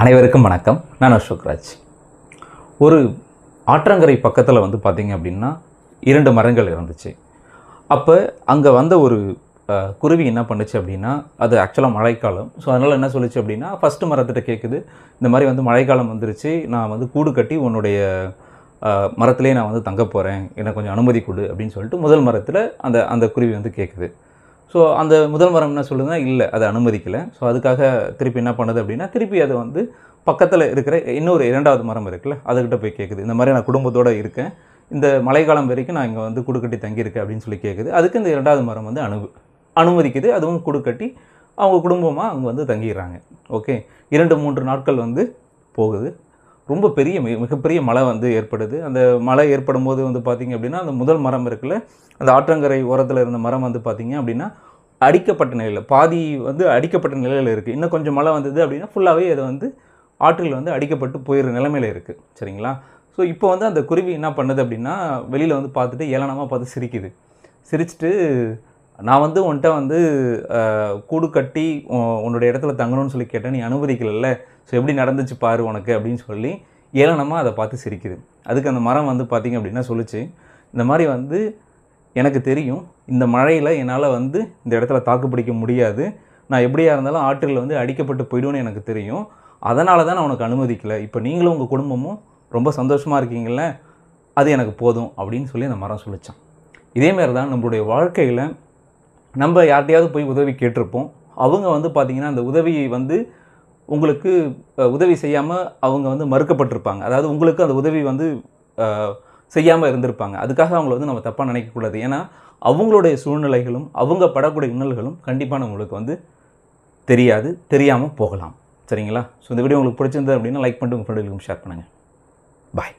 அனைவருக்கும் வணக்கம். நான் அசோக்ராஜ். ஒரு ஆற்றங்கரை பக்கத்தில் பார்த்திங்க அப்படின்னா 2 மரங்கள் இருந்துச்சு. அப்போ அங்கே வந்த ஒரு குருவி என்ன பண்ணுச்சு அப்படின்னா, அது ஆக்சுவலாக மழைக்காலம். ஸோ அதனால் என்ன சொல்லிச்சு அப்படின்னா, ஃபஸ்ட்டு மரத்திட்ட கேட்குது, இந்த மாதிரி மழைக்காலம் வந்துருச்சு, நான் கூடு கட்டி உன்னுடைய மரத்திலே நான் தங்க போகிறேன், எனக்கு கொஞ்சம் அனுமதி கொடு அப்படின்னு சொல்லிட்டு முதல் மரத்தில் அந்த குருவி கேட்குது. ஸோ அந்த முதல் மரம் என்ன சொல்லுதுன்னா, இல்லை அதை அனுமதிக்கலை. ஸோ அதுக்காக திருப்பி என்ன பண்ணுது அப்படின்னா, திருப்பி அதை பக்கத்தில் இருக்கிற இன்னொரு 2வது மரம் இருக்குல்ல, அதுக்கிட்ட போய் கேட்குது, இந்த மாதிரி நான் குடும்பத்தோடு இருக்கேன், இந்த மழைக்காலம் வரைக்கும் நான் இங்கே கூடு கட்டி தங்கியிருக்கேன் அப்படின்னு சொல்லி கேட்குது. அதுக்கு இந்த 2வது மரம் அனுமதிக்குது. அதுவும் கூடு கட்டி அவங்க குடும்பமாக அவங்க தங்கிடுறாங்க. ஓகே, 2-3 நாட்கள் போகுது. ரொம்ப பெரிய மிகப்பெரிய மழை ஏற்படுது. அந்த மழை ஏற்படும் போது பார்த்திங்க அப்படின்னா, அந்த முதல் மரம் இருக்குல்ல, அந்த ஆற்றங்கரை ஓரத்தில் இருந்த மரம் பார்த்திங்க அப்படின்னா அடிக்கப்பட்ட நிலையில், பாதி அடிக்கப்பட்ட நிலையில் இருக்குது. இன்னும் கொஞ்சம் மழை வந்தது அப்படின்னா ஃபுல்லாகவே அது ஆற்றில் அடிக்கப்பட்டு போயிடுற நிலைமையில் இருக்குது. சரிங்களா? ஸோ இப்போ அந்த குருவி என்ன பண்ணுது அப்படின்னா, வெளியில் பார்த்துட்டு ஏளனமாக பார்த்து சிரிக்குது. சிரிச்சுட்டு, நான் உன்கிட்ட கூடு கட்டி உன்னுடைய இடத்துல தங்கணும்னு சொல்லி கேட்டேன், நீ அனுமதிக்கலைல்ல, ஸோ எப்படி நடந்துச்சு பாரு உனக்கு அப்படின்னு சொல்லி ஏளனமாக அதை பார்த்து சிரிக்குது. அதுக்கு அந்த மரம் பார்த்திங்க அப்படின்னா சொல்லிச்சு, இந்த மாதிரி எனக்கு தெரியும், இந்த மழையில் என்னால் இந்த இடத்துல தாக்கு பிடிக்க முடியாது, நான் எப்படியா இருந்தாலும் ஆற்றில் அடிக்கப்பட்டு போய்டுவேன்னு எனக்கு தெரியும், அதனால தான் நான் உனக்கு அனுமதிக்கலை, இப்போ நீங்களும் உங்கள் குடும்பமும் ரொம்ப சந்தோஷமாக இருக்கீங்கள, அது எனக்கு போதும் அப்படின்னு சொல்லி அந்த மரம் சொல்லிச்சான். இதேமாரி தான் நம்மளுடைய வாழ்க்கையில் நம்ம யார்கிட்டையாவது போய் உதவி கேட்டிருப்போம். அவங்க பார்த்திங்கன்னா அந்த உதவியை உங்களுக்கு உதவி செய்யாமல் அவங்க மறுக்கப்பட்டிருப்பாங்க. அதாவது உங்களுக்கு அந்த உதவி செய்யாமல் இருந்திருப்பாங்க. அதுக்காக அவங்கள நம்ம தப்பாக நினைக்கக்கூடாது. ஏன்னா அவங்களுடைய சூழ்நிலைகளும் அவங்க படக்கூடிய இன்னல்களும் கண்டிப்பாக நம்மளுக்கு தெரியாது, தெரியாமல் போகலாம். சரிங்களா? ஸோ இந்த வீடியோ உங்களுக்கு பிடிச்சிருந்தது அப்படின்னா லைக் பண்ணிட்டு உங்கள் ஃப்ரெண்டுகளுக்கும் ஷேர் பண்ணுங்கள். பாய்.